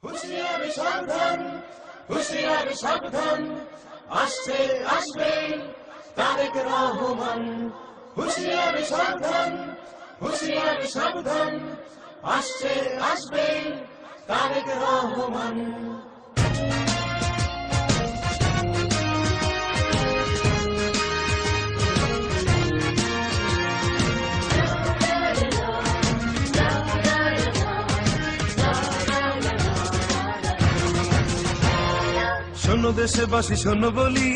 হুঁশিয়ারি সাবধান, হুঁশিয়ারি সাবধান, আসছে আসবে তারেক রহমান। হুঁশিয়ারি সাবধান, হুঁশিয়ারি সাবধান, আসছে আসবে তারেক রহমান। শোনো দেশবাসী শোনো বলি,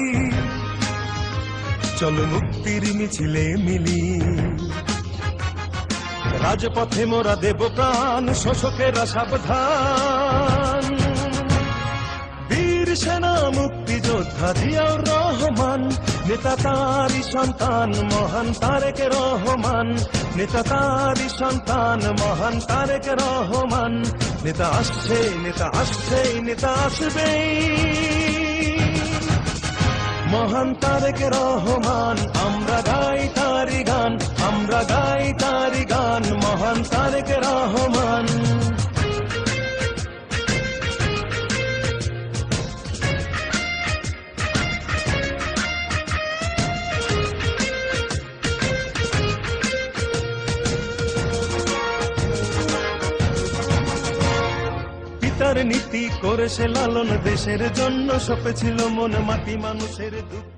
চলো মুক্তির মিছিলে মিলি। রাজপথে মোরা দেব প্রাণ, শোষকেরা সাবধান। বীর সেনা মুক্তিযোদ্ধা জিয়াউর রহমান, নেতা তারই সন্তান মহান তারেক রহমান। নেতা তারই সন্তান মহান তারেক রহমান। নেতা আসছে, নেতা আসছে, নেতা আসবেই। মহান তারেক রহমান, আমরা গাই তারি গান, আমরা গাই তারি গান, মহান তারেক রহমান। পিতার নীতি করে সে লালন, দেশের জন্য সপেছিল মন, মাটি মানুষের দুঃখ